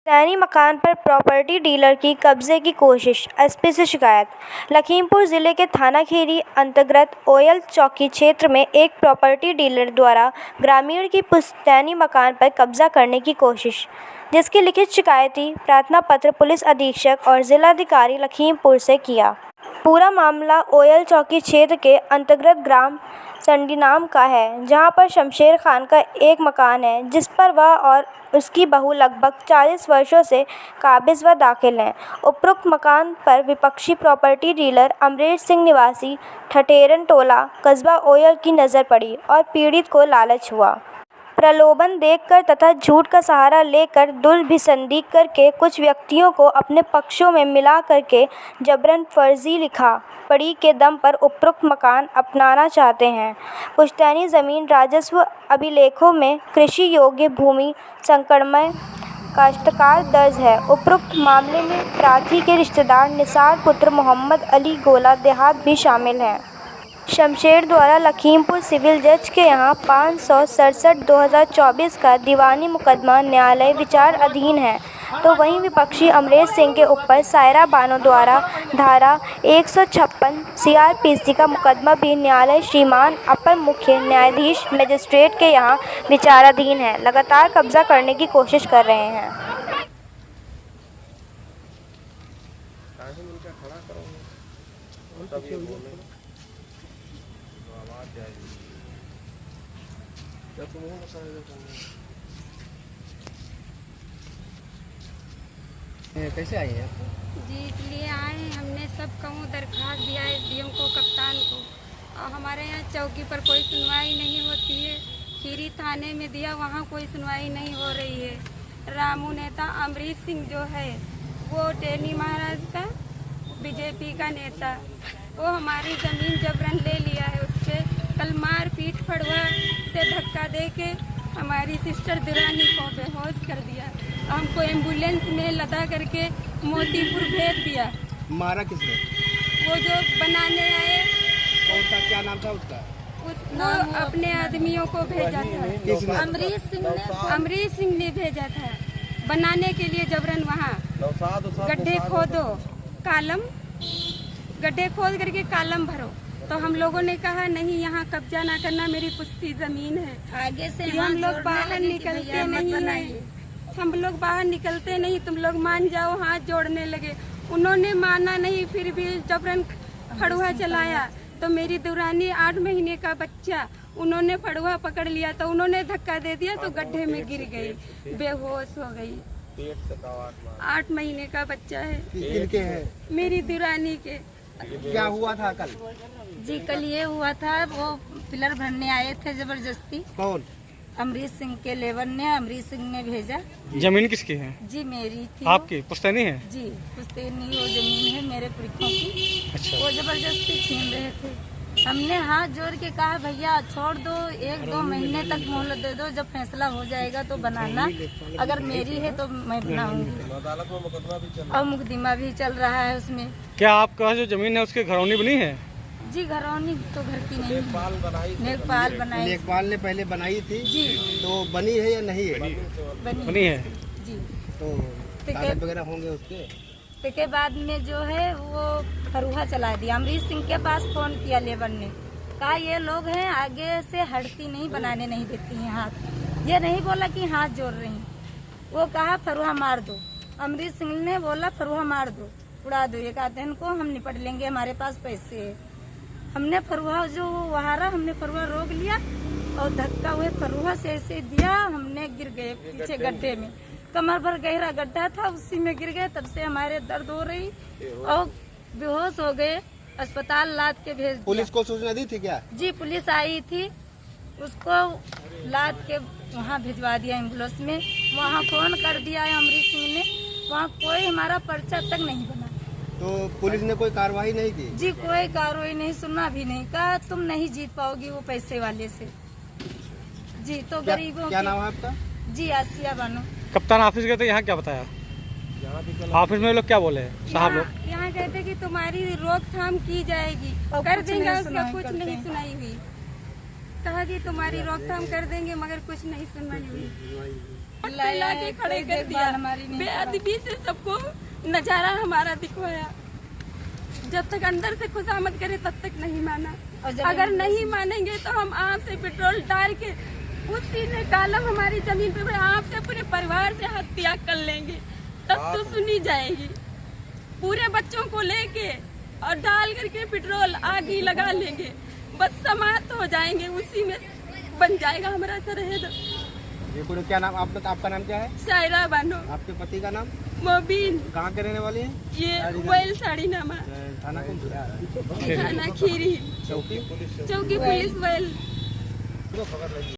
सैनी मकान पर property dealer की कब्जे की कोशिश, एसपी से शिकायत। लखीमपुर जिले के थाना खेरी अंतर्गत ओयल चौकी क्षेत्र में एक प्रॉपर्टी डीलर द्वारा ग्रामीण की पुश्तैनी मकान पर कब्जा करने की कोशिश, जिसकी लिखित शिकायती प्रार्थना पत्र पुलिस अधीक्षक और जिलाधिकारी लखीमपुर से किया। पूरा मामला ओयल चौकी क्षेत्र के अंतर्गत ग्राम संडीनाम का है, जहां पर शमशेर खान का एक मकान है, जिस पर वह और उसकी बहू लगभग 40 वर्षों से काबिज व दाखिल हैं। उपरोक्त मकान पर विपक्षी प्रॉपर्टी डीलर अमरीश सिंह निवासी ठठेरन टोला कस्बा ओयल की नज़र पड़ी और पीड़ित को लालच हुआ। प्रलोभन देकर तथा झूठ का सहारा लेकर दुर्भिसंधि करके कुछ व्यक्तियों को अपने पक्षों में मिला करके जबरन फर्जी लिखा पढ़ी के दम पर उपरोक्त मकान अपनाना चाहते हैं। पुश्तैनी ज़मीन राजस्व अभिलेखों में कृषि योग्य भूमि संकटमय काश्तकार दर्ज है। उपरोक्त मामले में प्रार्थी के रिश्तेदार निसार पुत्र मोहम्मद अली गोला देहात भी शामिल हैं। शमशेर द्वारा लखीमपुर सिविल जज के यहाँ 567/2024 का दीवानी मुकदमा न्यायालय विचार अधीन है, तो वहीं विपक्षी अमरीश सिंह के ऊपर सायरा बानो द्वारा धारा 156 CRPC का मुकदमा भी न्यायालय श्रीमान अपर मुख्य न्यायाधीश मजिस्ट्रेट के यहाँ विचाराधीन है। लगातार कब्जा करने की कोशिश कर रहे हैं। कैसे आई हैं? जी इसलिए आए हैं, हमने सब कहूँ दरख्वास्त दिया है SDM को, कप्तान को, और हमारे यहाँ चौकी पर कोई सुनवाई नहीं होती है। खीरी थाने में दिया, वहाँ कोई सुनवाई नहीं हो रही है। रामू नेता अमरीश सिंह जो है वो टेनी महाराज का BJP का नेता, वो हमारी ज़मीन जबरन ले लिया है। उसके कल मार पीट फड़वा से धक्का दे के हमारी सिस्टर दुरानी को बेहोश कर दिया। हमको एम्बुलेंस में लदा करके मोतीपुर भेज दिया। मारा किसने? वो जो बनाने आए। कौन था, क्या नाम था उसका? वो अपने आदमियों को भेजा था। अमरीश सिंह ने भेजा था बनाने के लिए जबरन। वहाँ गड्ढे खोदो, कालम गड्ढे खोद करके कालम भरो। तो हम लोगों ने कहा नहीं, यहाँ कब्जा ना करना, मेरी पुश्ती ज़मीन है। आगे से हम लोग बाहर निकलते नहीं है, हम लोग बाहर निकलते नहीं, तुम लोग मान जाओ। हाथ जोड़ने लगे, उन्होंने माना नहीं, फिर भी जबरन फड़ुआ चलाया। तो मेरी दुरानी 8 महीने का बच्चा, उन्होंने फड़ुआ पकड़ लिया तो उन्होंने धक्का दे दिया तो गड्ढे में गिर गई, बेहोश हो गई। 8 महीने का बच्चा है। किनके है? मेरी दुरानी के। क्या हुआ था कल? जी कल ये हुआ था, वो पिलर भरने आए थे जबरदस्ती। कौन? अमरीश सिंह के लेबर ने, अमरीश सिंह ने भेजा। जमीन किसकी है? जी मेरी थी। आपकी पुश्तैनी है? जी पुश्तैनी वो जमीन है मेरे पुरखों की। अच्छा। वो जबरदस्ती छीन रहे थे। हमने हाथ जोड़ के कहा भैया छोड़ दो, 1-2 महीने तक मोहलत दे दो, जब फैसला हो जाएगा तो बनाना, अगर मेरी है तो मैं बनाऊंगी। और मुकदमा भी चल रहा है उसमें। क्या आपका जो जमीन है उसकी घरौनी बनी है? जी घरौनी तो घर की नहीं है, नेकपाल बनाई। नेकपाल ने पहले बनाई थी जी। तो बनी है या नहीं है? बनी है जी। तो कागज वगैरह होंगे उसके? के बाद में जो है वो फरुहा चला दिया। अमरीश सिंह के पास फोन किया लेबर ने, कहा ये लोग हैं आगे से हटती नहीं, बनाने नहीं देती हैं हाथ। ये नहीं बोला कि हाथ जोड़ रही, वो कहा फरुहा मार दो। अमरीश सिंह ने बोला फरुहा मार दो, उड़ा दो, ये कहते हैं इनको हम निपट लेंगे, हमारे पास पैसे है। हमने फरुहा जो वहारा, हमने फरुहा रोक लिया और धक्का हुए फरुहा से ऐसे दिया, हमने गिर गए पीछे गड्ढे में। कमर भर गहरा गड्ढा था, उसी में गिर गए। तब से हमारे दर्द हो रही और बेहोश हो गए, अस्पताल लाद के भेज दिया। पुलिस को सूचना दी थी क्या? जी पुलिस आई थी, उसको लाद के वहाँ भिजवा दिया एम्बुलेंस में। वहाँ फोन कर दिया है अमरीश सिंह ने, वहाँ कोई हमारा पर्चा तक नहीं बना। तो पुलिस ने कोई कार्रवाई नहीं की? जी कोई कार्रवाई नहीं, सुनना भी नहीं, कहा तुम नहीं जीत पाओगी वो पैसे वाले से। जी तो गरीबों क्या नाम है आपका? जी आसिया बानो। कप्तान ऑफिस गए थे, यहाँ क्या बताया? ऑफिस में लोग क्या बोले साहब लोग? यहाँ कहते कि तुम्हारी रोकथाम की जाएगी, कर देंगे, उसका कुछ नहीं सुनाई हुई। कहा कि तुम्हारी रोकथाम कर देंगे, मगर कुछ नहीं सुनवाई हुई। ला के खड़े कर दिया, बेअदबी से सबको नजारा हमारा दिखवाया। जब तक अंदर से खुशामद करे तब तक नहीं माना। अगर नहीं मानेंगे तो हम आपसे पेट्रोल डाल के उसी ने कालम हमारी जमीन पे आपसे पूरे परिवार से हत्या कर लेंगे, तब तो सुनी जाएगी। पूरे बच्चों को लेके और डाल करके पेट्रोल आग ही लगा लेंगे, बस समाप्त हो जाएंगे, उसी में बन जाएगा हमारा सरहद। ये पूरे क्या नाम आपका नाम क्या है? शायरा बानो। आपके पति का नाम? मोबिन। कहाँ के रहने वाली हैं? ये वेल साड़ी नामा, थाना कौन सा? थाना खीरी, चौकी चौकी पुलिस वेल। खबर लगी।